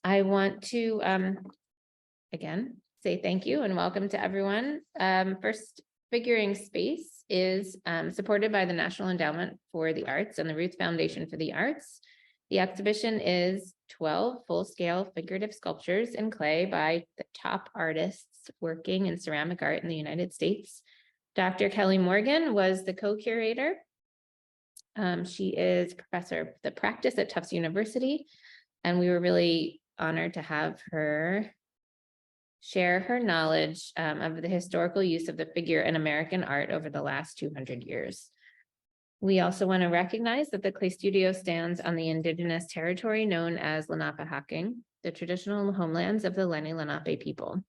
I want to, again, say thank you and welcome to everyone. First, Figuring Space is supported by the National Endowment for the Arts and the Roots Foundation for the Arts. The exhibition is 12 full-scale figurative sculptures in clay by the top artists working in ceramic art in the United States. Dr. Kelly Morgan was the co-curator. She is professor of the practice at Tufts University, and we were really honored to have her share her knowledge of the historical use of the figure in American art over the last 200 years. We also want to recognize that the Clay Studio stands on the indigenous territory known as Lenapehoking, the traditional homelands of the Lenni Lenape people.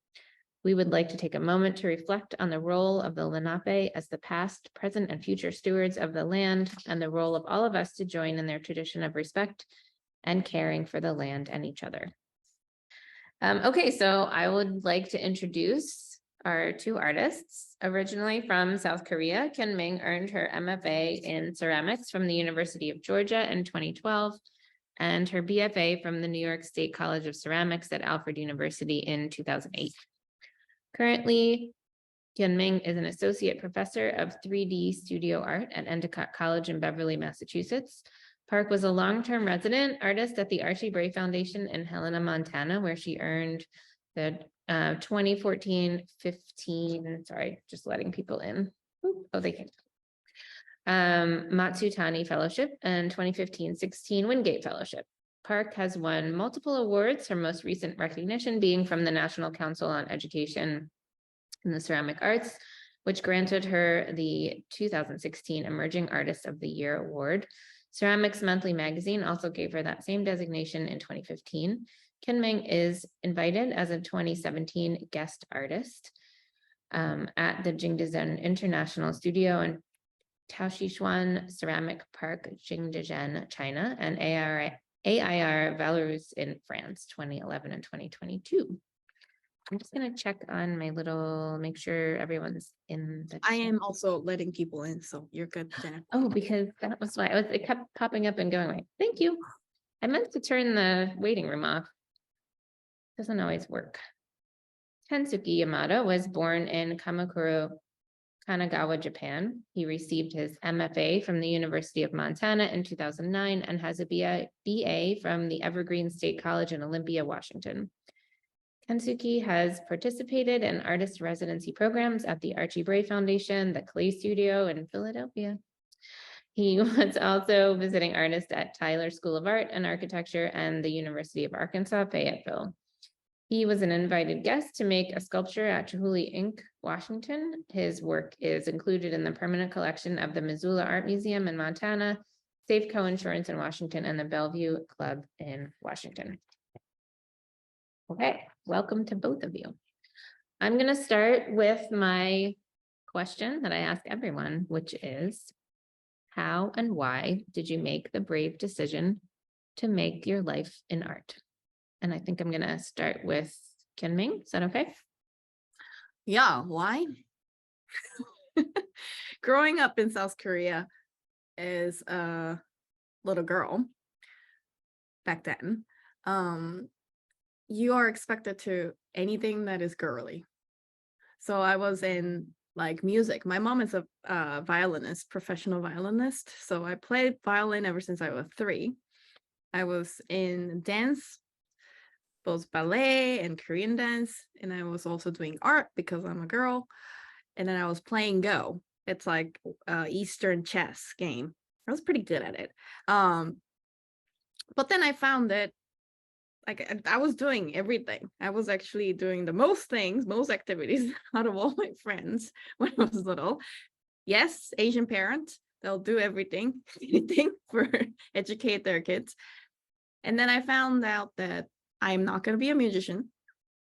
We would like to take a moment to reflect on the role of the Lenape as the past, present, and future stewards of the land, and the role of all of us to join in their tradition of respect and caring for the land and each other. Okay, so I would like to introduce our two artists. Originally from South Korea, Ming earned her MFA in ceramics from the University of Georgia in 2012, and her BFA from the New York State College of Ceramics at Alfred University in 2008. Currently, Ming is an associate professor of 3D studio art at Endicott College in Beverly, Massachusetts. Park was a long-term resident artist at the Archie Bray Foundation in Helena, Montana, where she earned the 2014-15, sorry, just letting people in. Oh, they can. Matsutani Fellowship and 2015-16 Wingate Fellowship. Park has won multiple awards, her most recent recognition being from the National Council on Education in the Ceramic Arts, which granted her the 2016 Emerging Artist of the Year Award. Ceramics Monthly magazine also gave her that same designation in 2015. Ming is invited as a 2017 guest artist at the Jingdezhen International Studio in Taoxishuan Ceramic Park, Jingdezhen, China, and AIR Valeurus in France, 2011 and 2022. I'm just going to check on my little, make sure everyone's in the chat. I am also letting people in, so you're good, Jenna. Oh, because that was why it kept popping up and going away. Thank you. I meant to turn the waiting room off. Doesn't always work. Kensuki Yamada was born in Kamakura, Kanagawa, Japan. He received his MFA from the University of Montana in 2009 and has a BA from the Evergreen State College in Olympia, Washington. Kensuki has participated in artist residency programs at the Archie Bray Foundation, the Clay Studio in Philadelphia. He was also visiting artist at Tyler School of Art and Architecture and the University of Arkansas, Fayetteville. He was an invited guest to make a sculpture at Chihuly, Inc., Washington. His work is included in the permanent collection of the Missoula Art Museum in Montana, Safeco Insurance in Washington, and the Bellevue Club in Washington. Okay, welcome to both of you. I'm going to start with my question that I ask everyone, which is, how and why did you make the brave decision to make your life in art? And I think I'm going to start with Ming. Is that okay? Yeah, why? Growing up in South Korea as a little girl back then, you are expected to anything that is girly. So I was in like music. My mom is a violinist, professional violinist. So I played violin ever since I was 3. I was in dance, both ballet and Korean dance. And I was also doing art because I'm a girl. And then I was playing Go. It's like Eastern chess game. I was pretty good at it. But then I found that like I was doing everything. I was actually doing the most things, most activities out of all my friends when I was little. Yes, Asian parents, they'll do everything, anything for educate their kids. And then I found out that I'm not going to be a musician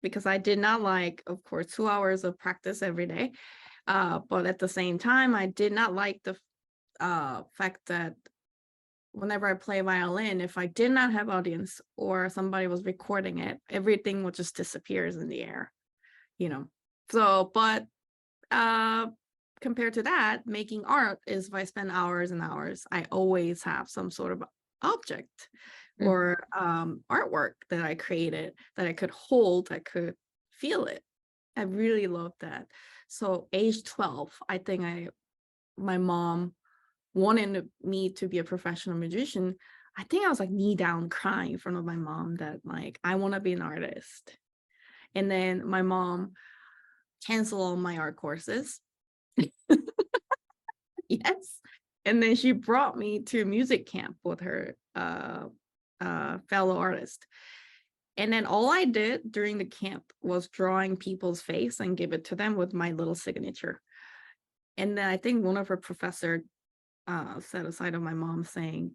because I did not like, of course, 2 hours of practice every day. But at the same time, I did not like the fact that whenever I play violin, if I did not have audience or somebody was recording it, everything would just disappears in the air, you know. So, but compared to that, making art is if I spend hours and hours, I always have some sort of object or artwork that I created that I could hold, I could feel it. I really loved that. So age 12, I think my mom wanted me to be a professional magician. I think I was like knee down crying in front of my mom that like, I want to be an artist. And then my mom canceled all my art courses. Yes. And then she brought me to music camp with her fellow artist. And then all I did during the camp was drawing people's face and give it to them with my little signature. And then I think one of her professor said aside of my mom saying,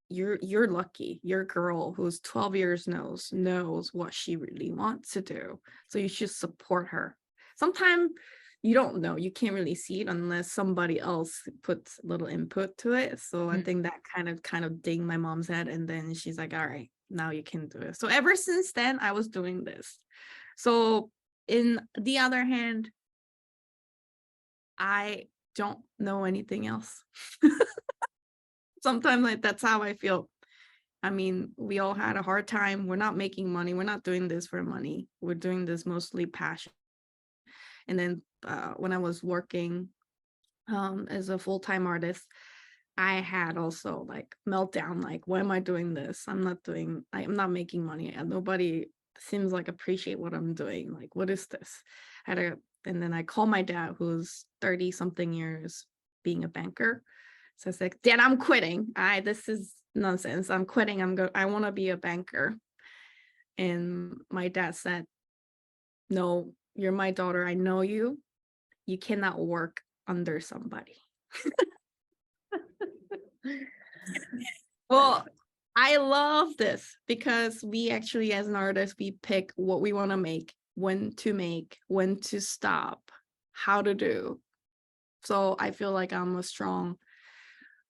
you're lucky. Your girl who's 12 years knows what she really wants to do. So you should support her. Sometimes you don't know. You can't really see it unless somebody else puts a little input to it. So I think that kind of dinged my mom's head. And then she's like, all right, now you can do it. So ever since then, I was doing this. So in the other hand, I don't know anything else. Sometimes like that's how I feel. I mean, we all had a hard time. We're not making money. We're not doing this for money. We're doing this mostly passion. And then when I was working as a full-time artist, I had also like meltdown, like, why am I doing this? I'm not making money. And nobody seems like appreciate what I'm doing. Like, what is this? And then I called my dad, who's 30 something years being a banker. So I was like, Dad, I'm quitting. This is nonsense. I'm quitting. I want to be a banker. And my dad said, no, you're my daughter. I know you. You cannot work under somebody. Well, I love this because we actually, as an artist, we pick what we want to make, when to stop, how to do. So I feel like I'm a strong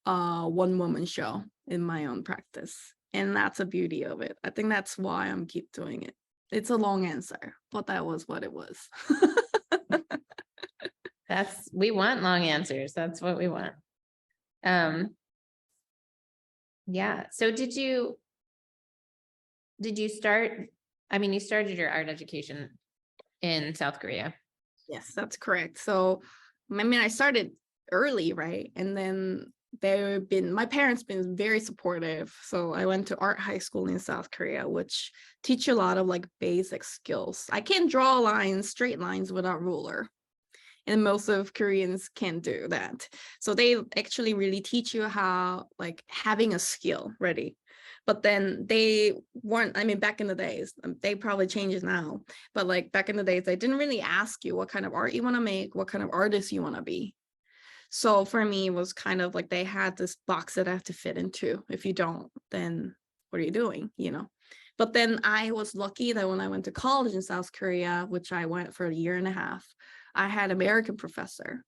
one-woman show in my own practice. And that's the beauty of it. I think that's why I'm keep doing it. It's a long answer, but that was what it was. We want long answers. That's what we want. Yeah. So did you start, I mean, you started your art education in South Korea. Yes, that's correct. So, I mean, I started early, right? And then my parents been very supportive. So I went to art high school in South Korea, which teach you a lot of like basic skills. I can't draw lines, straight lines without ruler. And most of Koreans can't do that. So they actually really teach you how, like, having a skill ready. But then they weren't, I mean, back in the days, they probably changes now, but like back in the days, they didn't really ask you what kind of art you want to make, what kind of artist you want to be. So for me, it was kind of like they had this box that I have to fit into. If you don't, then what are you doing, But then I was lucky that when I went to college in South Korea, which I went for a year and a half, I had an American professor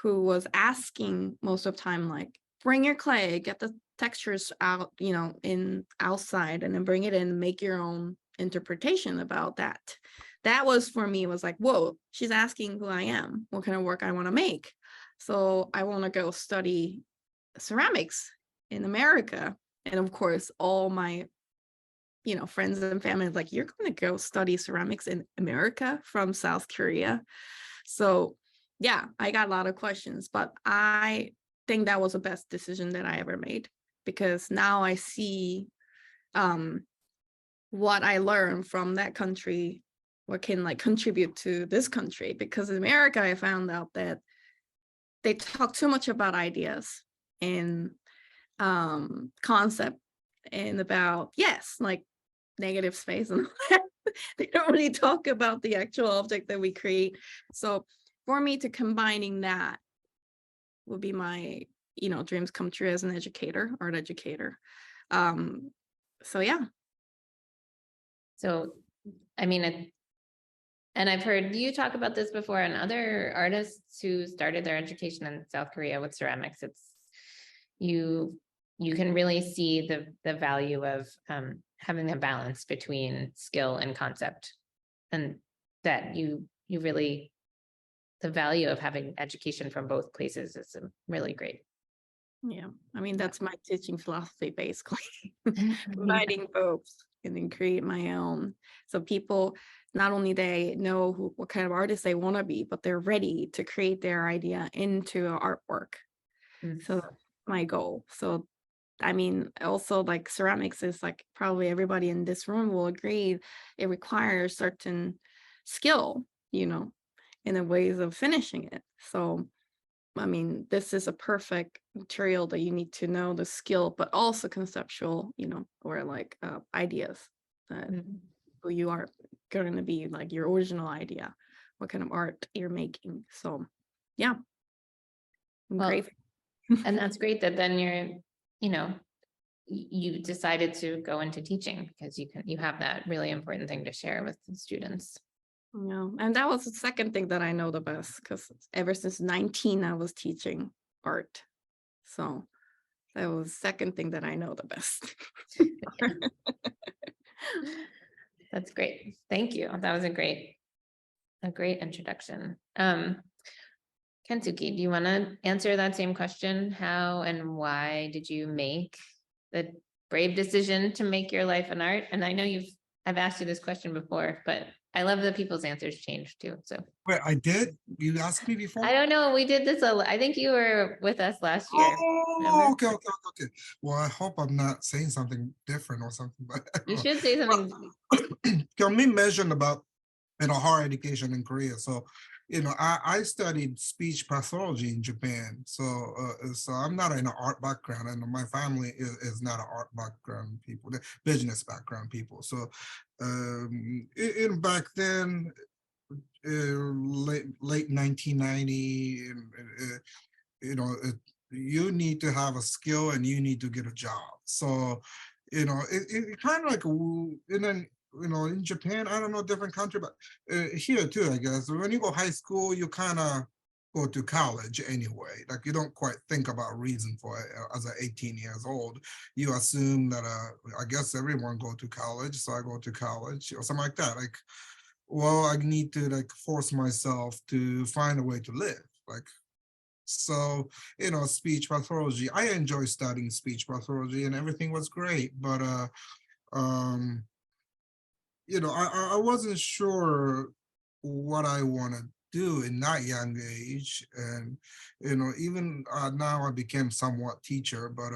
who was asking most of the time, like, bring your clay, get the textures out, in outside, and then bring it in, make your own interpretation about that. That was, for me, was like, whoa, she's asking who I am, what kind of work I want to make. So I want to go study ceramics in America. And of course, all my friends and family like, you're going to go study ceramics in America from South Korea? So yeah, I got a lot of questions, but I think that was the best decision that I ever made, because now I see what I learned from that country, what can like contribute to this country. Because in America, I found out that they talk too much about ideas and concept and about, yes, like negative space and they don't really talk about the actual object that we create. So for me to combining that would be my dreams come true as an art educator. So yeah. So I mean, and I've heard you talk about this before, and other artists who started their education in South Korea with ceramics, it's you can really see the value of having a balance between skill and concept, and that you really, the value of having education from both places is really great. Yeah, I mean, Yeah. that's my teaching philosophy, basically. Yeah. Combining both and then create my own. So people, not only they know what kind of artist they want to be, but they're ready to create their idea into a artwork. Mm. So that's my goal. So I mean, also like ceramics is like probably everybody in this room will agree it requires certain skill, in the ways of finishing it. So I mean, this is a perfect material that you need to know the skill, but also conceptual, or like ideas that Mm. who you are going to be, like your original idea, what kind of art you're making. So yeah, I'm Well, grateful. and that's great that then you know, you decided to go into teaching because you have that really important thing to share with the students. Yeah, and that was the second thing that I know the best because ever since 19, I was teaching art. So that was the second thing that I know the best. That's great. Thank you. That was a great introduction. Kensuki, do you want to answer that same question? How and why did you make the brave decision to make your life an art? And I know I've asked you this question before, but I love that people's answers change too. So Wait, I did? You asked me before? I don't know. We did this. I think you were with us last year. Oh, Remember? okay. Well, I hope I'm not saying something different or something, but You should say something. Kyungmin mentioned about higher education in Korea. So, I studied speech pathology in Japan. So I'm not in an art background, and my family is not an art background people, they're business background people. So, in back then, late 1990, you need to have a skill and you need to get a job. So it kind of like in Japan, I don't know, different country, but here too, I guess when you go high school, you kind of go to college anyway. Like you don't quite think about reason for it as a 18 years old. You assume that I guess everyone go to college, so I go to college or something like that. Like, well, I need to like force myself to find a way to live. Like, so, speech pathology, I enjoy studying speech pathology and everything was great, but um, I wasn't sure what I want to do in that young age. And, even now I became somewhat teacher, but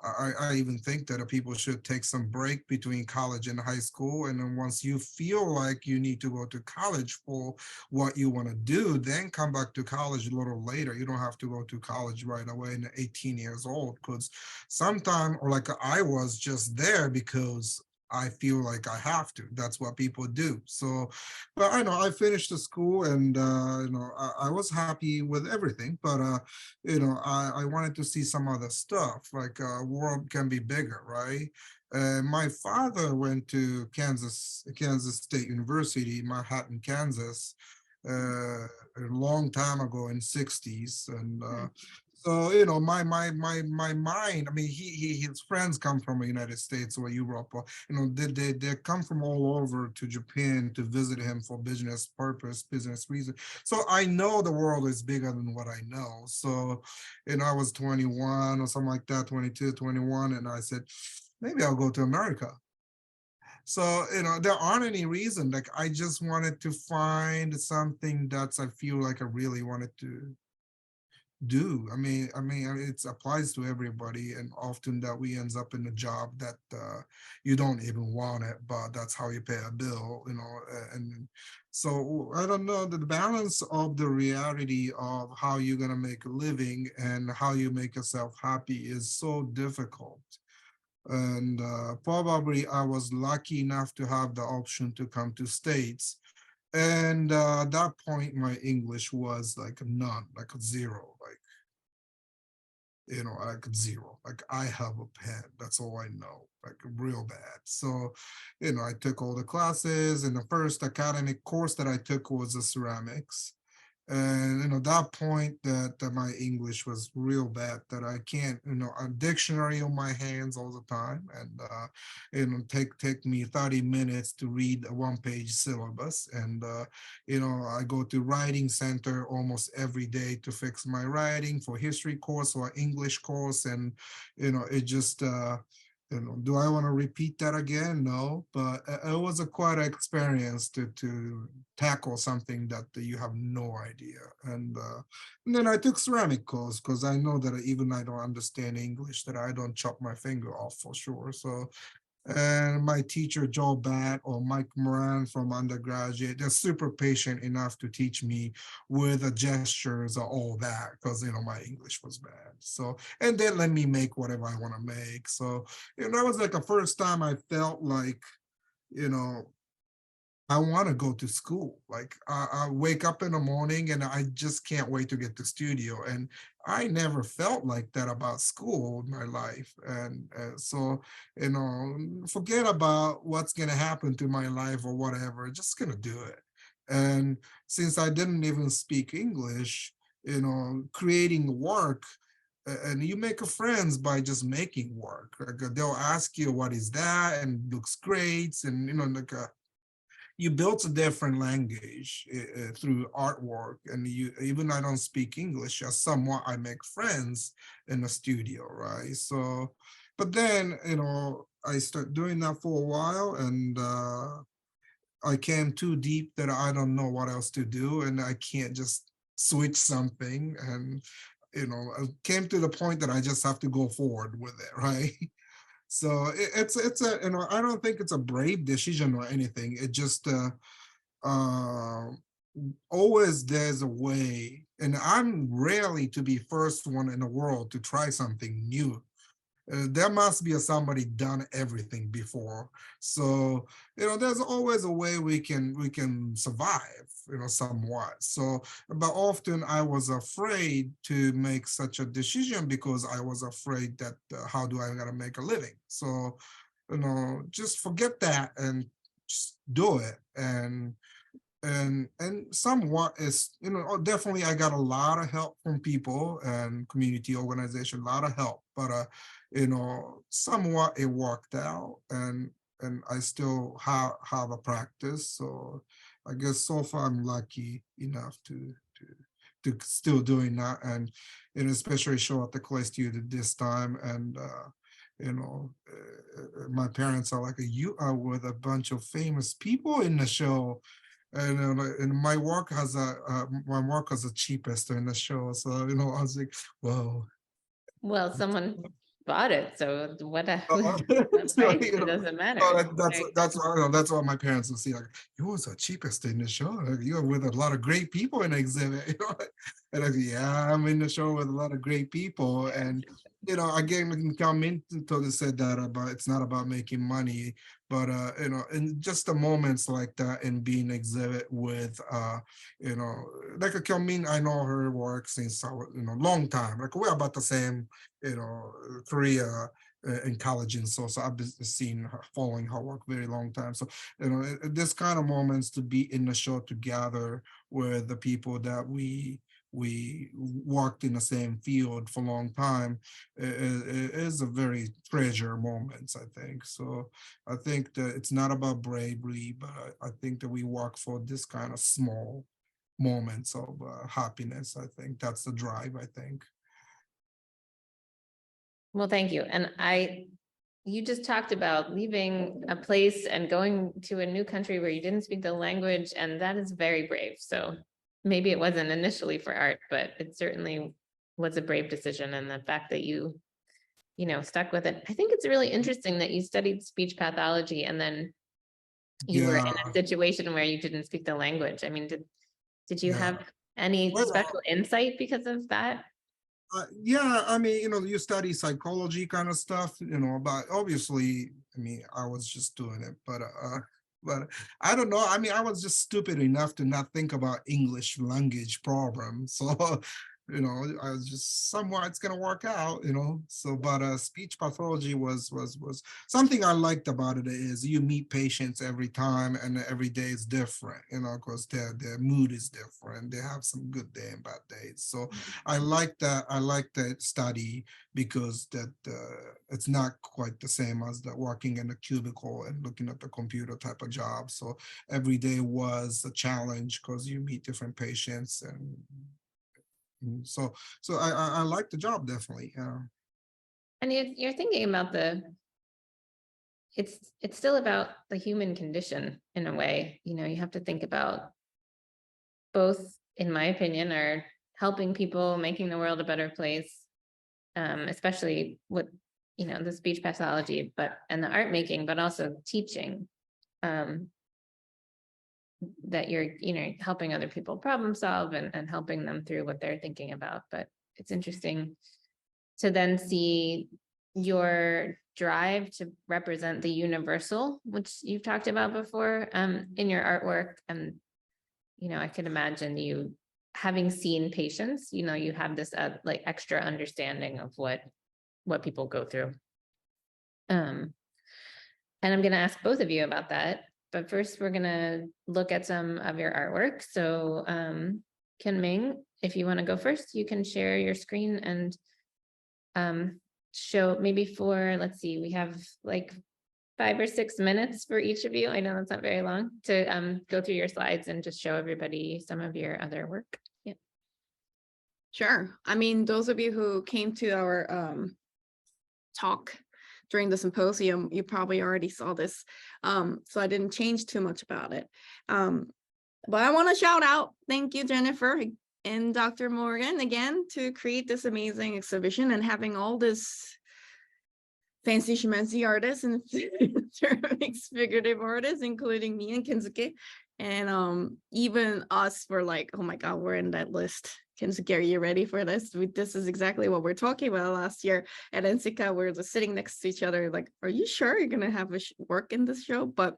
I even think that people should take some break between college and high school. And then once you feel like you need to go to college for what you want to do, then come back to college a little later. You don't have to go to college right away in 18 years old, because sometime, or like I was just there because I feel like I have to. That's what people do. So, but I know I finished the school, and I was happy with everything. But I wanted to see some other stuff. Like world can be bigger, right? My father went to Kansas State University, Manhattan, Kansas, a long time ago in '60s, and so my mind. I mean, his friends come from the United States or Europe, or they come from all over to Japan to visit him for business purpose, business reason. So I know the world is bigger than what I know. So, I was 21 or something like that, 22, 21, and I said, maybe I'll go to America. So, there aren't any reason. Like I just wanted to find something that I feel like I really wanted to do. I mean, it applies to everybody, and often that we ends up in a job that you don't even want it, but that's how you pay a bill, and so I don't know, the balance of the reality of how you're gonna make a living and how you make yourself happy is so difficult. And probably I was lucky enough to have the option to come to States. And at that point, my English was like none, like zero, like zero. Like I have a pen, that's all I know, like real bad. So, I took all the classes, and the first academic course that I took was the ceramics. And that point that my English was real bad, that I can't, a dictionary on my hands all the time, and take me 30 minutes to read a 1-page syllabus. And I go to writing center almost every day to fix my writing for history course or English course. And it just do I want to repeat that again? No, but it was a quite an experience to tackle something that you have no idea. And then I took ceramic course because I know that even I don't understand English, that I don't chop my finger off for sure. So, and my teacher, Joe Bat or Mike Moran from undergraduate, they're super patient enough to teach me with the gestures or all that, because my English was bad. So, and they let me make whatever I want to make. So, that was like the first time I felt like, you know, I want to go to school. Like I wake up in the morning and I just can't wait to get to studio. And I never felt like that about school in my life. And so, forget about what's going to happen to my life or whatever, just going to do it. And since I didn't even speak English, creating work, and you make a friends by just making work. Like, they'll ask you what is that, and looks great, and like you built a different language through artwork. And even I don't speak English, just somewhat I make friends in the studio, right? So, but then I start doing that for a while, and I came too deep that I don't know what else to do, and I can't just switch something. And I came to the point that I just have to go forward with it, right? So it's a I don't think it's a brave decision or anything. It just uh, always there's a way, and I'm rarely to be first one in the world to try something new. There must be somebody done everything before. So there's always a way we can survive, somewhat. So, but often I was afraid to make such a decision because I was afraid that how do I gotta make a living? So just forget that and just do it. And somewhat is definitely I got a lot of help from people and community organization, a lot of help, but somewhat it worked out. And I still have a practice. So I guess so far I'm lucky enough to still doing that. And especially show at the clay studio this time. And my parents are like, you are with a bunch of famous people in the show. And my work has the cheapest in the show. So I was like, whoa. Well, someone bought it, so what a the So, price, it doesn't matter. so Right. that's what my parents would see. Like, you was the cheapest in the show. Like, you're with a lot of great people in the exhibit. And I said, yeah, I'm in the show with a lot of great people. And again, come into they said that about it's not about making money, but in just the moments like that, and being exhibit with like a Kyungmin, I know her work since I was long time. Like we're about the same Korea in college, and so I've been seeing her, following her work very long time. So this kind of moments to be in the show together with the people that we worked in the same field for a long time is a very treasure moments, I think. So I think that it's not about bravery, but I think that we work for this kind of small moments of happiness. I think that's the drive, I think. Well, thank you. And you just talked about leaving a place and going to a new country where you didn't speak the language, and that is very brave. So maybe it wasn't initially for art, but it certainly was a brave decision. And the fact that you stuck with it. I think it's really interesting that you studied speech pathology and then you were in a situation where you didn't speak the language. I mean, did you have any special insight because of that? Yeah, I mean, you study psychology kind of stuff, but obviously, I mean, I was just doing it, but I don't know. I mean, I was just stupid enough to not think about English language problems. So, I was just somewhat it's gonna work out, So, but speech pathology was something I liked about it is you meet patients every time and every day is different, because their mood is different. They have some good day and bad days. So I like that. I like that study because that it's not quite the same as the working in a cubicle and looking at the computer type of job. So every day was a challenge because you meet different patients so I like the job definitely. And you're thinking about it's still about the human condition in a way. You have to think about both, in my opinion, are helping people, making the world a better place, especially with the speech pathology, and the art making, but also teaching. That you're helping other people problem solve and helping them through what they're thinking about. But it's interesting to then see your drive to represent the universal, which you've talked about before, in your artwork. And I could imagine you having seen patients, you have this like extra understanding of what people go through. And I'm going to ask both of you about that. But first, we're going to look at some of your artwork. So Ming, if you want to go first, you can share your screen and show maybe let's see, we have like 5 or 6 minutes for each of you. I know that's not very long to go through your slides and just show everybody some of your other work. Yeah. Sure. I mean, those of you who came to our talk during the symposium, you probably already saw this. So I didn't change too much about it. But I want to shout out, thank you, Jennifer and Dr. Morgan, again, to create this amazing exhibition and having all this fancy schmancy artists and mixed figurative artists, including me and Kensuke. And even us were like, oh my God, we're in that list. Kensuke, are you ready for this? This is exactly what we're talking about last year at NCCA. We're just sitting next to each other like, are you sure you're going to have work in this show? But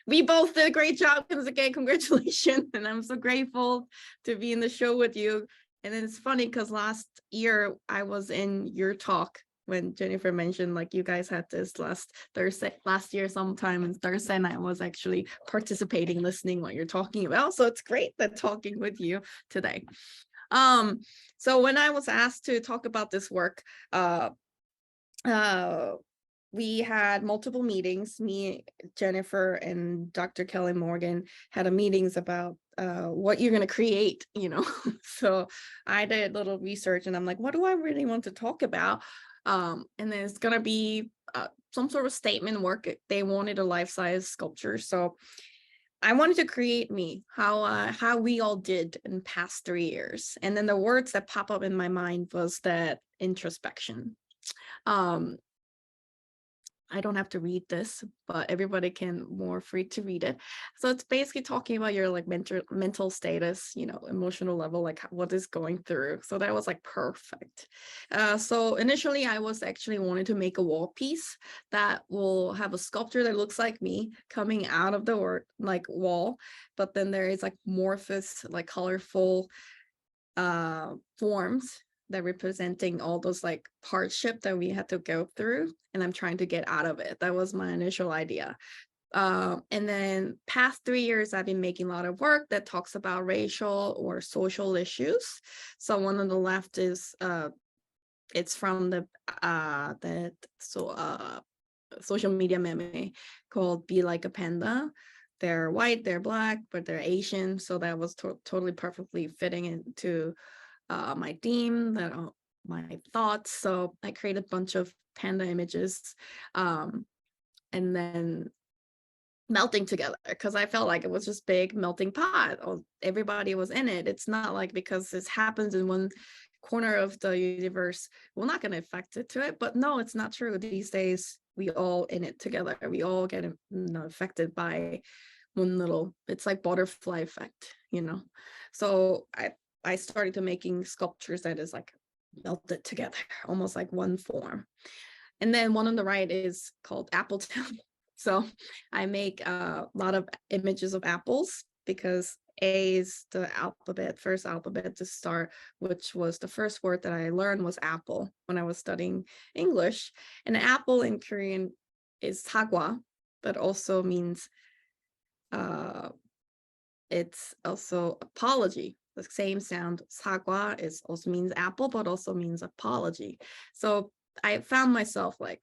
we both did a great job, Kensuke. Congratulations. And I'm so grateful to be in the show with you. And then it's funny because last year I was in your talk when Jennifer mentioned like you guys had this last year sometime, and Thursday night I was actually participating, listening what you're talking about. So it's great that talking with you today. So when I was asked to talk about this work, we had multiple meetings. Me, Jennifer, and Dr. Kelly Morgan had meetings about what you're going to create, So I did a little research and I'm like, what do I really want to talk about? And then it's going to be some sort of statement work. They wanted a life-size sculpture. So I wanted to create me, how we all did in the past 3 years. And then the words that pop up in my mind was that introspection. I don't have to read this, but everybody can more free to read it. So it's basically talking about your like mental status, emotional level, like what is going through. So that was like perfect. So initially I was actually wanting to make a wall piece that will have a sculpture that looks like me coming out of the wall, but then there is like amorphous, like colorful forms that representing all those like hardship that we had to go through, and I'm trying to get out of it. That was my initial idea. And then past 3 years, I've been making a lot of work that talks about racial or social issues. So one on the left is it's from the social media meme called "Be Like a Panda." They're white, they're black, but they're Asian. So that was totally perfectly fitting into my theme, my thoughts. So I created a bunch of panda images and then melting together, because I felt like it was just big melting pot. Everybody was in it. It's not like because this happens in one corner of the universe, we're not going to affect it to it. But no, it's not true. These days, we all in it together. We all get affected by one little, it's like butterfly effect, So I started to making sculptures that is like melted together, almost like one form. And then one on the right is called Appletown. So I make a lot of images of apples because A is the alphabet, first alphabet to start, which was the first word that I learned was apple when I was studying English. And apple in Korean is sagwa, but also means it's also apology. The same sound, sagwa, is also means apple, but also means apology. So I found myself like,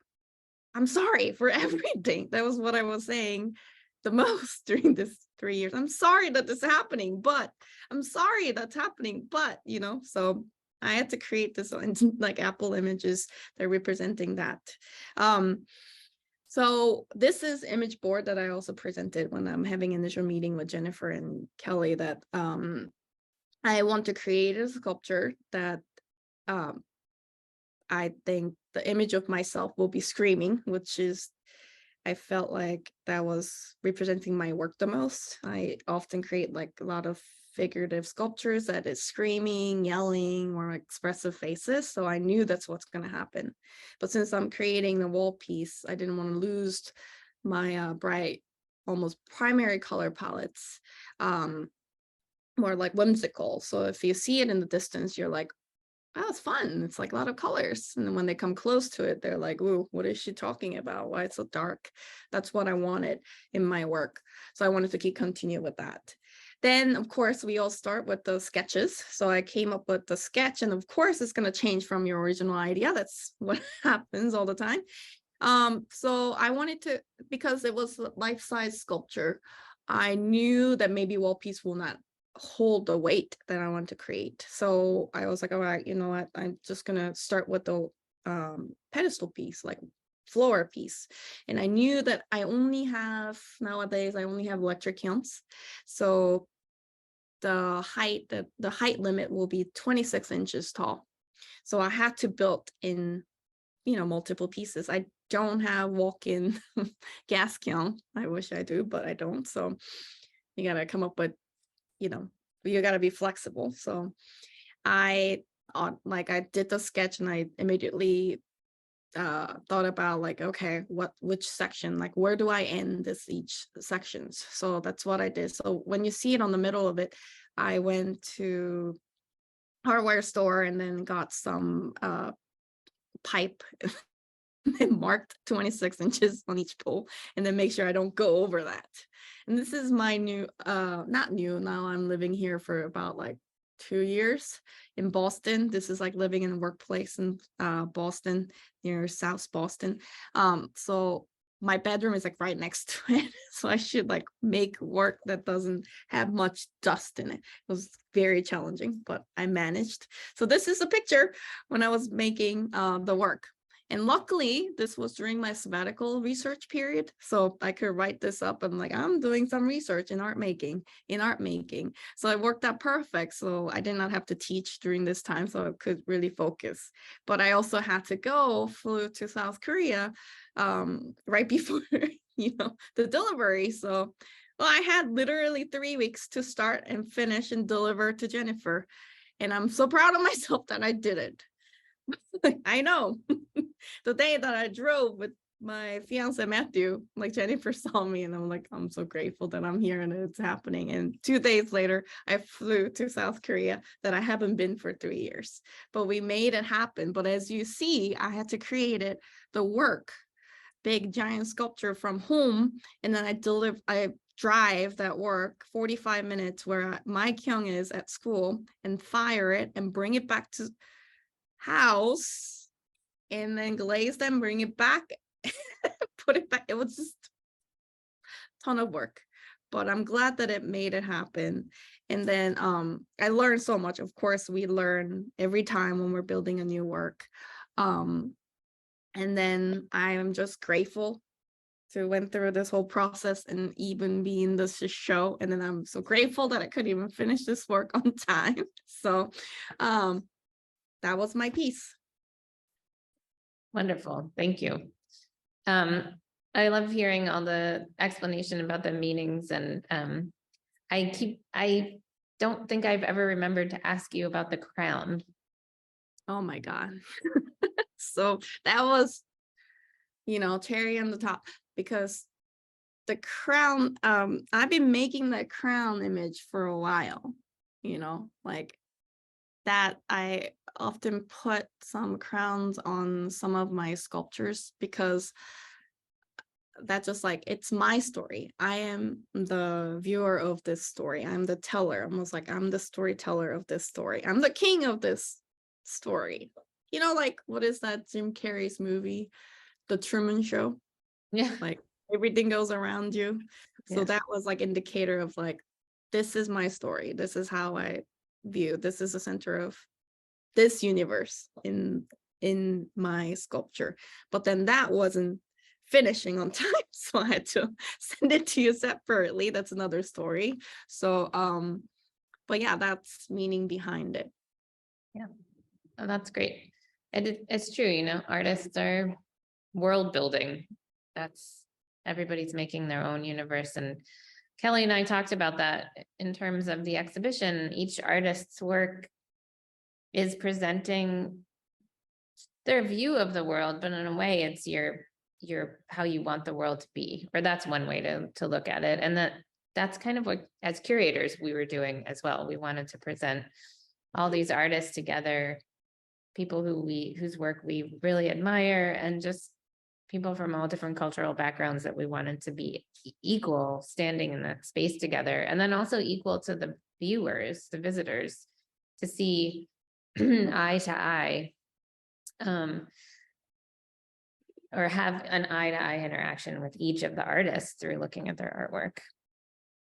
I'm sorry for everything. That was what I was saying the most during this 3 years. I'm sorry that this is happening, but I'm sorry that's happening, but so I had to create this like Apple images that are representing that. So this is image board that I also presented when I'm having initial meeting with Jennifer and Kelly, that I want to create a sculpture that I think the image of myself will be screaming, which is, I felt like that was representing my work the most. I often create like a lot of figurative sculptures that is screaming, yelling, or expressive faces. So I knew that's what's going to happen. But since I'm creating the wall piece, I didn't want to lose my bright, almost primary color palettes, more like whimsical. So if you see it in the distance, you're like, oh, it's fun. It's like a lot of colors. And then when they come close to it, they're like, ooh, what is she talking about? Why it's so dark? That's what I wanted in my work. So I wanted to continue with that. Then, of course, we all start with the sketches. So I came up with the sketch, and of course, it's going to change from your original idea. That's what happens all the time. So I wanted to, because it was a life-size sculpture, I knew that maybe wall piece will not hold the weight that I want to create. So I was like, all right, you know what? I'm just gonna start with the pedestal piece, like floor piece. And I knew that nowadays I only have electric kilns. So the height limit will be 26 inches tall. So I had to build in, multiple pieces. I don't have walk-in gas kiln. I wish I do, but I don't. So you gotta come up with, you got to be flexible. So I did the sketch, and I immediately thought about like, okay, which section, like where do I end each sections? So that's what I did. So when you see it on the middle of it, I went to hardware store and then got some pipe and marked 26 inches on each pole, and then make sure I don't go over that. And this is my new, not new, now I'm living here for about like 2 years in Boston. This is like living in a workplace in Boston, near South Boston. So my bedroom is like right next to it. So I should like make work that doesn't have much dust in it. It was very challenging, but I managed. So this is a picture when I was making the work. And luckily, this was during my sabbatical research period. So I could write this up and like, I'm doing some research in art making. So it worked out perfect. So I did not have to teach during this time, so I could really focus. But I also had to flew to South Korea right before, the delivery. So, well, I had literally 3 weeks to start and finish and deliver to Jennifer. And I'm so proud of myself that I did it. I know. The day that I drove with my fiance Matthew, like Jennifer saw me, and I'm like, I'm so grateful that I'm here and it's happening. And 2 days later, I flew to South Korea that I haven't been for 3 years, but we made it happen. But as you see, I had to create the work, big giant sculpture from home, and then I drive that work 45 minutes where my kyung is at school, and fire it and bring it back to house, and then glaze them, bring it back, put it back. It was just a ton of work, but I'm glad that it made it happen. And then I learned so much. Of course, we learn every time when we're building a new work. And then I am just grateful to went through this whole process and even be in this show. And then I'm so grateful that I could even finish this work on time. So that was my piece. Wonderful. Thank you. I love hearing all the explanation about the meanings, and I don't think I've ever remembered to ask you about the crown. Oh my God. So that was, cherry on the top, because the crown, I've been making that crown image for a while, like that. I often put some crowns on some of my sculptures because that's just like, it's my story. I am the viewer of this story. I'm the teller, almost like I'm the storyteller of this story. I'm the king of this story. Like, what is that Jim Carrey's movie, The Truman Show? Yeah. Like, everything goes around you. So Yeah. that was like indicator of like, this is my story. This is how I view. This is the center of this universe in my sculpture. But then that wasn't finishing on time, so I had to send it to you separately. That's another story. So but yeah, that's meaning behind it. Yeah. Oh, that's great. And it's true, artists are world building. That's everybody's making their own universe. And Kelly and I talked about that in terms of the exhibition. Each artist's work is presenting their view of the world, but in a way it's your how you want the world to be, or that's one way to look at it. And that's kind of what, as curators, we were doing as well. We wanted to present all these artists together, people whose work we really admire, and just people from all different cultural backgrounds that we wanted to be equal, standing in that space together, and then also equal to the viewers, the visitors, to see eye to eye, or have an eye-to-eye interaction with each of the artists through looking at their artwork.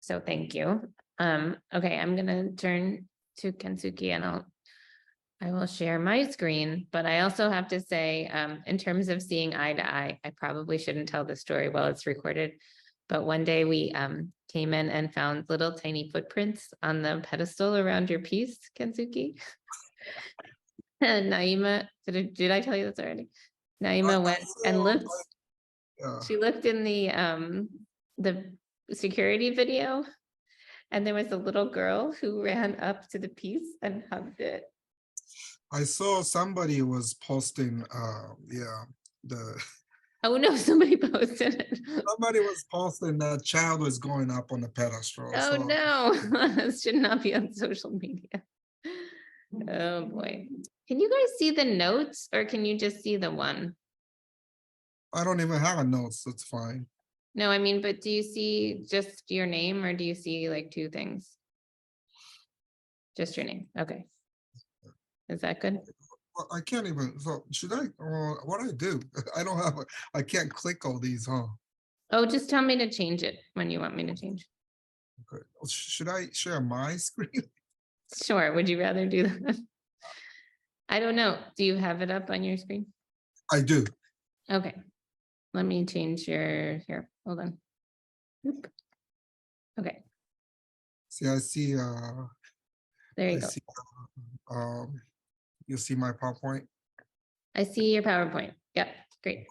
So thank you. Okay, I'm gonna turn to Kensuki and I will share my screen, but I also have to say, in terms of seeing eye to eye, I probably shouldn't tell the story while it's recorded, but one day we came in and found little tiny footprints on the pedestal around your piece, Kensuki. And Naima, did I tell you this already? Naima went and looked. She looked in the security video, and there was a little girl who ran up to the piece and hugged it. I saw somebody was posting, Oh no, somebody posted it. somebody was posting that child was going up on the pedestal. Oh no, this should not be on social media. Oh boy. Can you guys see the notes, or can you just see the one? I don't even have a notes, that's fine. No, I mean, but do you see just your name, or do you see like two things? Just your name, okay. Is that good? Well, I can't even, so should I, what do I do? I don't have, I can't click all these, huh? Oh, just tell me to change it when you want me to change. Okay. Should I share my screen? Sure, would you rather do that? I don't know, do you have it up on your screen? I do. Okay, let me change here, hold on. Oop. Okay. See, I see, There you I go. see, you see my PowerPoint? I see your PowerPoint. Yep, great.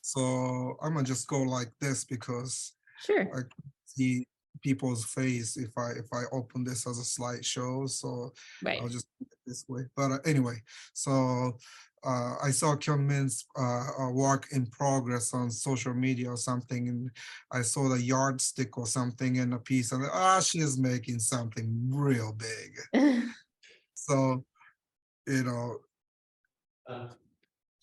So I'm gonna just go like this because Sure. I see people's face if I open this as a slideshow. So Right. I'll just do it this way. But anyway, so I saw Kyungmin's work in progress on social media or something, and I saw the yardstick or something in a piece, and she is making something real big. So,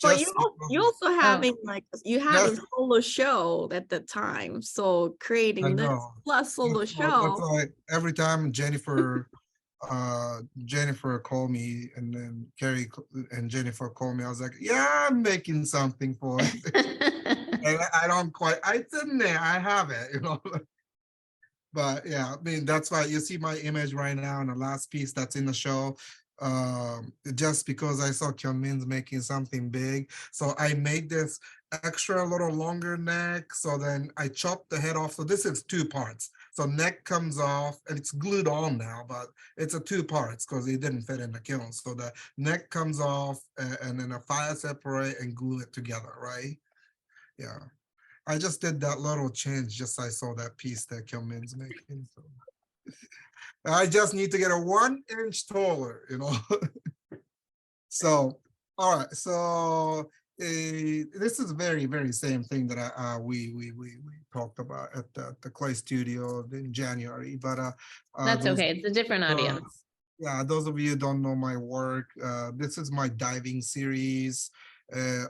But just you also having Oh. like, you had a Yes. solo show at the time, so I creating this know. plus solo That's show. why every time Jennifer called me, and then Carrie and Jennifer called me, I was like, yeah, I'm making something for it. And I don't quite, it's in there, I have it, But yeah, I mean, that's why you see my image right now in the last piece that's in the show. Just because I saw Kyungmin's making something big. So I made this extra little longer neck. So then I chopped the head off. So this is two parts. So neck comes off and it's glued on now, but it's a two parts because it didn't fit in the kiln. So the neck comes off and then a fire separate and glue it together, right? Yeah. I just did that little change just I saw that piece that Kyungmin's making. So I just need to get a 1 inch taller, So, all right. So this is very, very same thing that we talked about at the Clay Studio in January. But That's those, okay. It's a different audience. yeah, those of you who don't know my work, this is my diving series.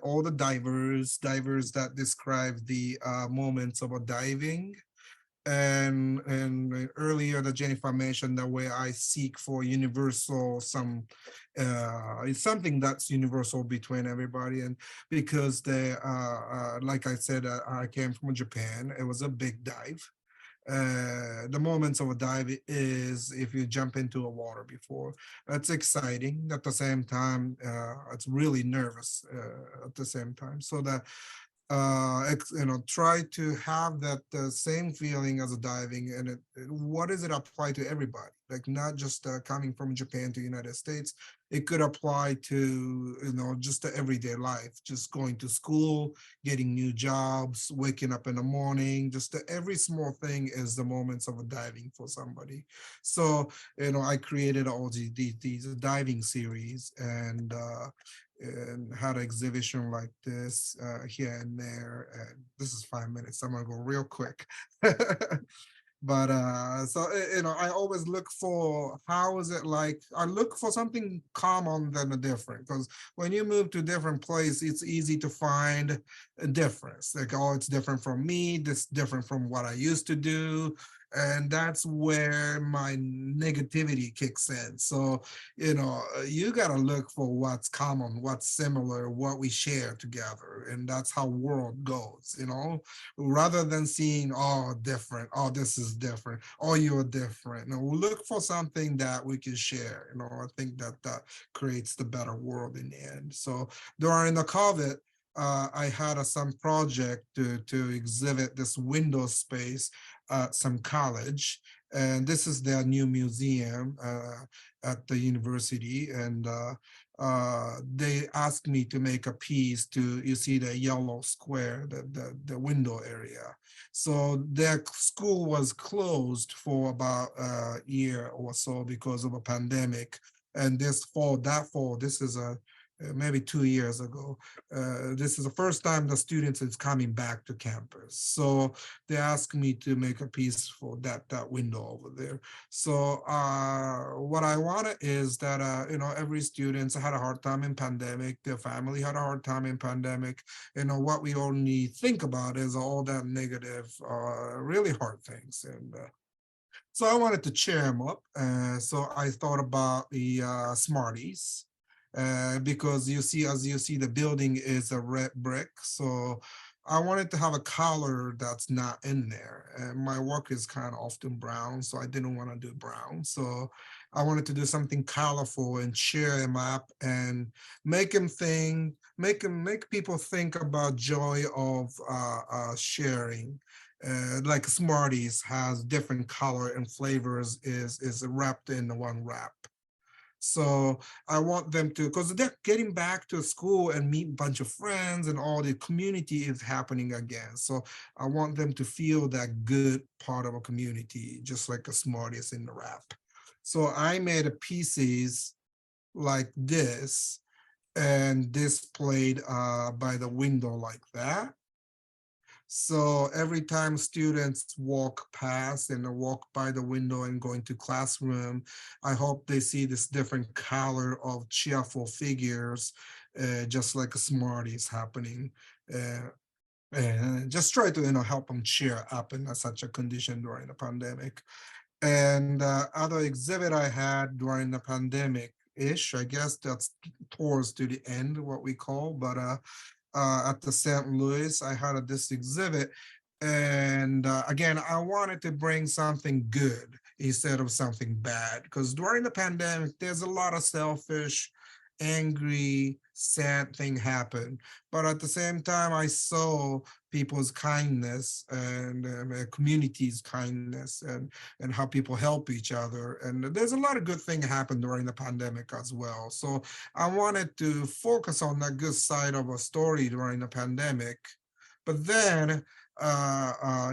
All the divers that describe the moments of a diving. And earlier that Jennifer mentioned the way I seek for universal it's something that's universal between everybody. And because like I said, I came from Japan. It was a big dive. The moments of a dive is if you jump into a water before. That's exciting. At the same time, it's really nervous at the same time. So that try to have that same feeling as a diving, and what does it apply to everybody, like not just coming from Japan to United States. It could apply to just the everyday life, just going to school, getting new jobs, waking up in the morning. Just every small thing is the moments of a diving for somebody. So I created all these diving series, and had an exhibition like this here and there. And this is 5 minutes. I'm gonna go real quick. But so I always look for how is it like. I look for something common than a different, because when you move to a different place, it's easy to find a difference. Like, oh, it's different from me. This different from what I used to do. And that's where my negativity kicks in. So, you got to look for what's common, what's similar, what we share together. And that's how world goes, rather than seeing, oh, different, oh, this is different, oh, you're different. We look for something that we can share. I think that creates the better world in the end. So during the COVID, I had some project to exhibit this window space at some college, and this is their new museum at the university. And they asked me to make a piece you see the yellow square, the window area. So their school was closed for about a year or so because of a pandemic. And this fall, this is maybe 2 years ago. This is the first time the students is coming back to campus. So they asked me to make a piece for that window over there. So what I wanted is that every student had a hard time in pandemic. Their family had a hard time in pandemic. What we only think about is all that negative, really hard things. And so I wanted to cheer them up. So I thought about the Smarties. Because as you see, the building is a red brick. So I wanted to have a color that's not in there. And my work is kind of often brown, so I didn't want to do brown. So I wanted to do something colorful and cheer them up and make people think about joy of sharing. Like Smarties has different color and flavors is wrapped in one wrap. So I want them to, because they're getting back to school and meet a bunch of friends, and all the community is happening again. So I want them to feel that good part of a community, just like a Smarties in the wrap. So I made a pieces like this and displayed by the window like that. So every time students walk past and walk by the window and go into classroom, I hope they see this different color of cheerful figures, just like a Smarties happening. And just try to help them cheer up in such a condition during the pandemic. And other exhibit I had during the pandemic ish, I guess that's towards to the end, what we call, but at the St. Louis, I had this exhibit. And again, I wanted to bring something good instead of something bad, because during the pandemic, there's a lot of selfish, angry, sad thing happen. But at the same time, I saw people's kindness and community's kindness, and how people help each other. And there's a lot of good things happen during the pandemic as well. So I wanted to focus on that good side of a story during the pandemic. But then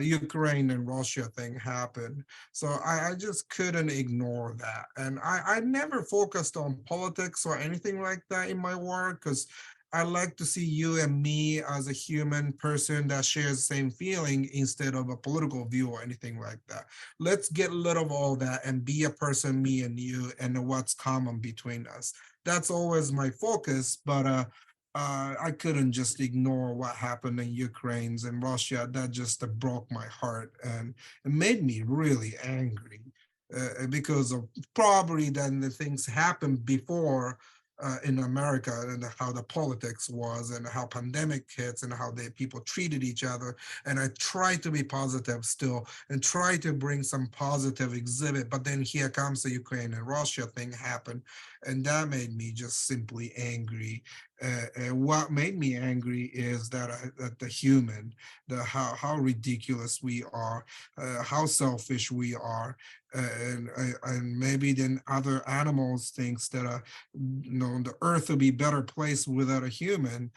Ukraine and Russia thing happened. So I just couldn't ignore that. And I never focused on politics or anything like that in my work, because I like to see you and me as a human person that shares the same feeling instead of a political view or anything like that. Let's get rid of all that and be a person, me and you, and what's common between us. That's always my focus, but I couldn't just ignore what happened in Ukraine and Russia. That just broke my heart and it made me really angry because of probably then the things happened before in America and how the politics was and how pandemic hits and how people treated each other. And I try to be positive still and try to bring some positive exhibit. But then here comes the Ukraine and Russia thing happen. And that made me just simply angry. What made me angry is that, that the human, how ridiculous we are, how selfish we are, and maybe then other animals thinks that the earth would be a better place without a human.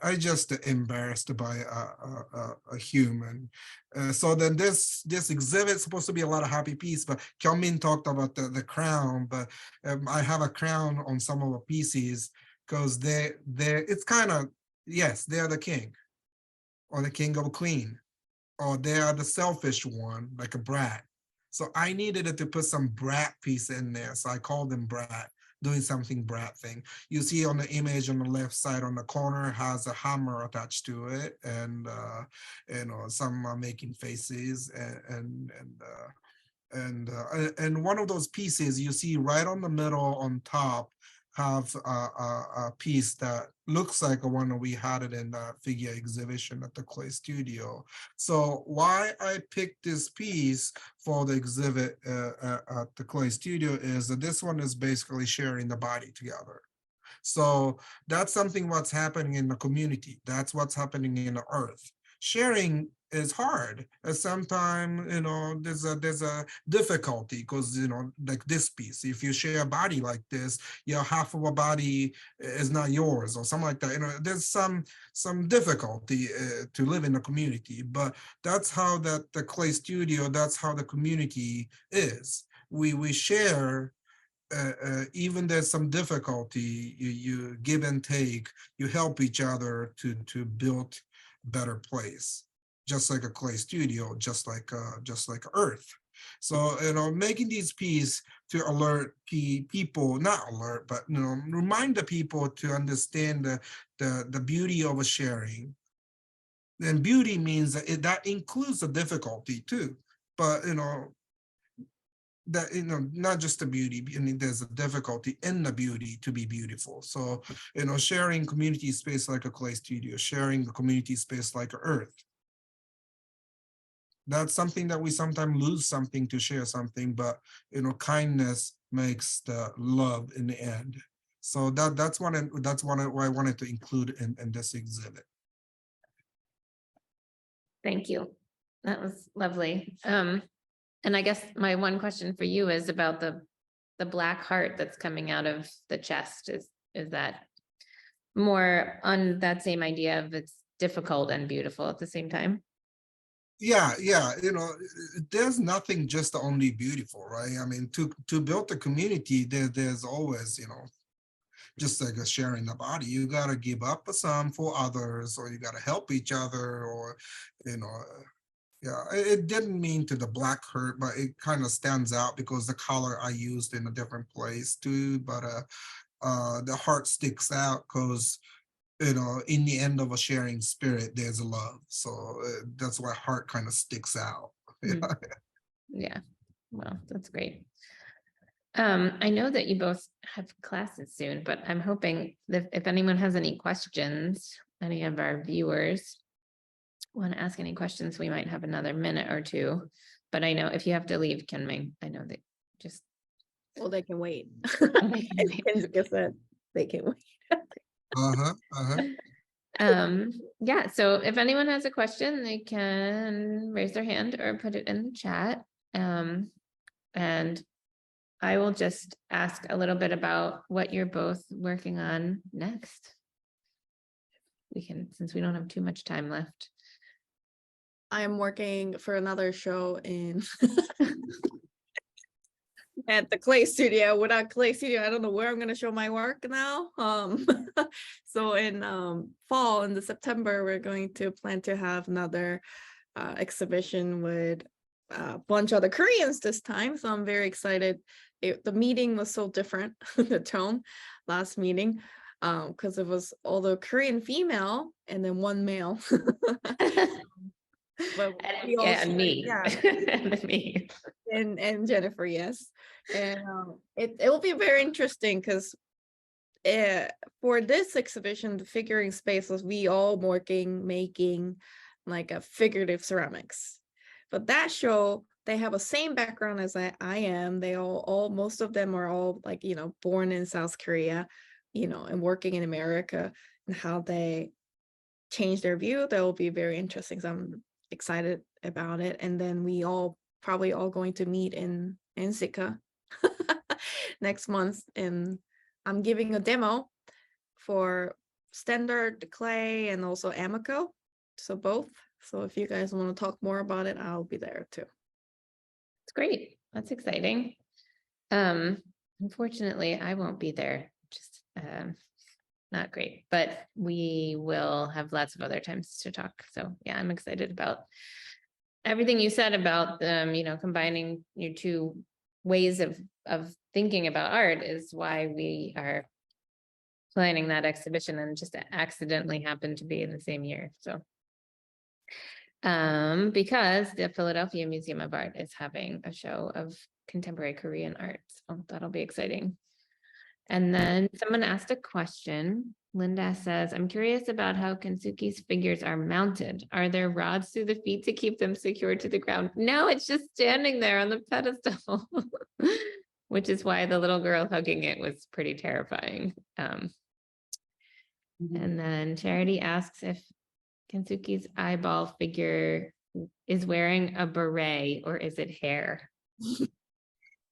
I just embarrassed by a human. So then this exhibit is supposed to be a lot of happy peace, but Kyungmin talked about the crown, but I have a crown on some of the pieces because it's kind of, yes, they're the king or the king or queen, or they are the selfish one, like a brat. So I needed to put some brat piece in there. So I called them brat, doing something brat thing. You see on the image on the left side on the corner has a hammer attached to it, and some making faces and one of those pieces you see right on the middle on top have a piece that looks like a one that we had it in the figure exhibition at the Clay Studio. So why I picked this piece for the exhibit at the Clay Studio is that this one is basically sharing the body together. So that's something what's happening in the community. That's what's happening in the earth. Sharing is hard. Sometimes, there's a difficulty because, like this piece, if you share a body like this, half of a body is not yours or something like that. There's some difficulty to live in the community, but that's how the Clay Studio, that's how the community is. We share even there's some difficulty, you give and take, you help each other to build better place, just like a Clay Studio, just like Earth. So making these pieces to alert people, not alert, but remind the people to understand the beauty of a sharing. And beauty means that includes the difficulty too, but that not just the beauty, there's a difficulty in the beauty to be beautiful. So sharing community space like a Clay Studio, sharing the community space like Earth, that's something that we sometimes lose something to share something, but kindness makes the love in the end. So that's what I wanted to include in this exhibit. Thank you. That was lovely. And I guess my one question for you is about the black heart that's coming out of the chest. Is that more on that same idea of it's difficult and beautiful at the same time? Yeah, there's nothing just only beautiful, right? I mean, to build a community, there's always, just like a sharing the body, you gotta give up some for others, or you gotta help each other, or yeah, it didn't mean to the black heart, but it kind of stands out because the color I used in a different place too. But the heart sticks out because in the end of a sharing spirit, there's a love. So that's why heart kind of sticks out. Yeah, well, that's great. I know that you both have classes soon, but I'm hoping that if anyone has any questions, any of our viewers want to ask any questions, we might have another minute or two. But I know if you have to leave, Kenming, I know that just Well, they can wait. they can wait. Kensuke said they can wait. Yeah, so if anyone has a question, they can raise their hand or put it in the chat. And I will just ask a little bit about what you're both working on next. We can, since we don't have too much time left. I am working for another show in at the clay studio. Without clay studio, I don't know where I'm gonna show my work now. So in fall, in the September, we're going to plan to have another exhibition with a bunch of other Koreans this time. So I'm very excited. The meeting was so different, the tone last meeting, because it was all the Korean female and then one male. But we all And me. yeah. And me. And Jennifer, yes. And it will be very interesting because for this exhibition, the figuring space was we all making like a figurative ceramics. But that show, they have a same background as I am. They all most of them are all like, you know, born in South Korea, you know, and working in America, and how they change their view. That will be very interesting. So I'm excited about it. And then we all probably all going to meet in Sika next month. And I'm giving a demo for standard clay and also Amico. So both. So if you guys want to talk more about it, I'll be there too. It's great. That's exciting. Unfortunately, I won't be there. Just not great, but we will have lots of other times to talk. So yeah, I'm excited about everything you said about you know, combining your two ways of thinking about art is why we are planning that exhibition, and just accidentally happened to be in the same year. So because the Philadelphia Museum of Art is having a show of contemporary Korean art. So that'll be exciting. And then someone asked a question. Linda says, I'm curious about how Kensuki's figures are mounted. Are there rods through the feet to keep them secured to the ground? No, it's just standing there on the pedestal, which is why the little girl hugging it was pretty terrifying. And then Charity asks if Kensuki's eyeball figure is wearing a beret or is it hair?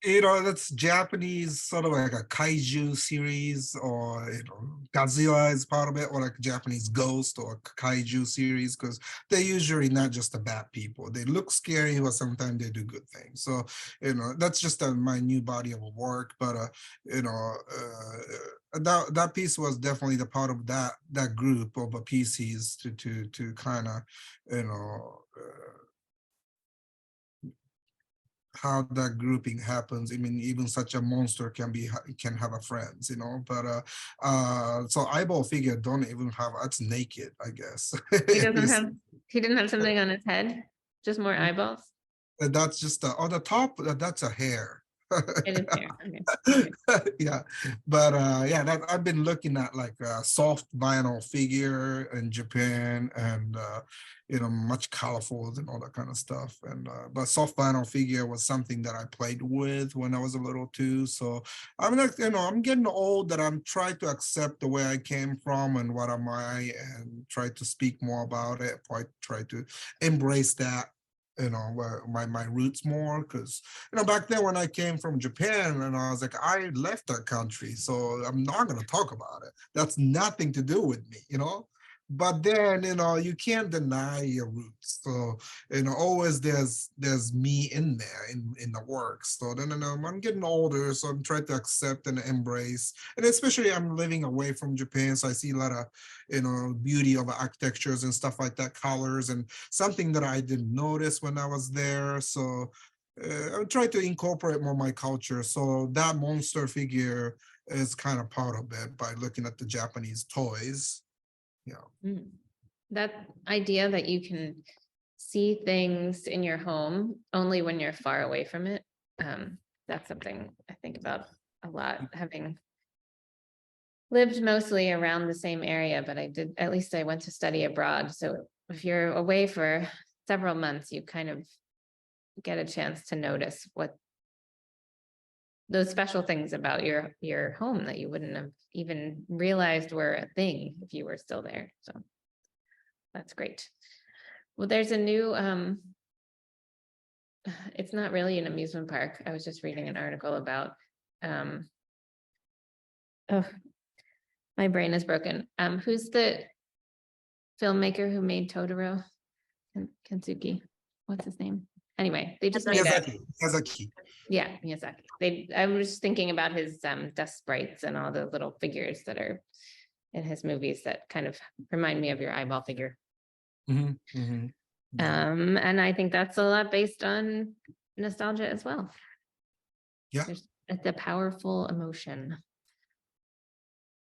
You know, that's Japanese, sort of like a kaiju series, or you know, Godzilla is part of it, or like Japanese ghost or kaiju series, because they're usually not just the bad people. They look scary, but sometimes they do good things. So you know, that's just my new body of work. But you know, that piece was definitely the part of that group of pieces to kind of, you know. How that grouping happens. I mean, even such a monster can have a friends, you know. But so eyeball figure don't even have, it's naked, I guess. He didn't have something on his head, just more eyeballs. That's just on the top. That's a hair. It is hair. Okay. Yeah, but yeah, I've been looking at like a soft vinyl figure in Japan, and you know, much colorful and all that kind of stuff. And but soft vinyl figure was something that I played with when I was a little too. So I'm like, you know, I'm getting old that I'm trying to accept the way I came from and what am I, and try to speak more about it. Try to embrace that, you know, where my roots more, because you know, back then when I came from Japan, and I was like, I left that country, so I'm not going to talk about it. That's nothing to do with me, you know. But then, you know, you can't deny your roots. So, you know, always there's me in there in the work. So then, you know, I'm getting older, so I'm trying to accept and embrace. And especially I'm living away from Japan, so I see a lot of, you know, beauty of architectures and stuff like that, colors, and something that I didn't notice when I was there. So I try to incorporate more my culture. So that monster figure is kind of part of it by looking at the Japanese toys. Yeah. That idea that you can see things in your home only when you're far away from it, that's something I think about a lot, having lived mostly around the same area, but at least I went to study abroad. So if you're away for several months, you kind of get a chance to notice what those special things about your home that you wouldn't have even realized were a thing if you were still there. So that's great. Well, there's a new, it's not really an amusement park. I was just reading an article about, oh, my brain is broken. Who's the filmmaker who made Totoro? Kensuki, what's his name? Anyway, they just made a, Miyazaki. yeah, Miyazaki. I was thinking about his dust sprites and all the little figures that are in his movies that kind of remind me of your eyeball figure. Mhm, mhm. Yeah. And I think that's a lot based on nostalgia as well. Yeah. It's a powerful emotion.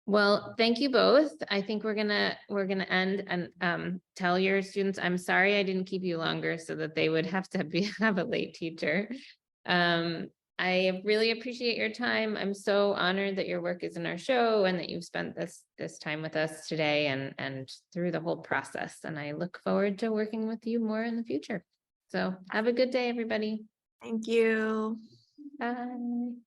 Well, thank you both. I think we're gonna end and tell your students, I'm sorry I didn't keep you longer so that they would have to have a late teacher. I really appreciate your time. I'm so honored that your work is in our show and that you've spent this time with us today and through the whole process. And I look forward to working with you more in the future. So have a good day, everybody. Thank you. Bye.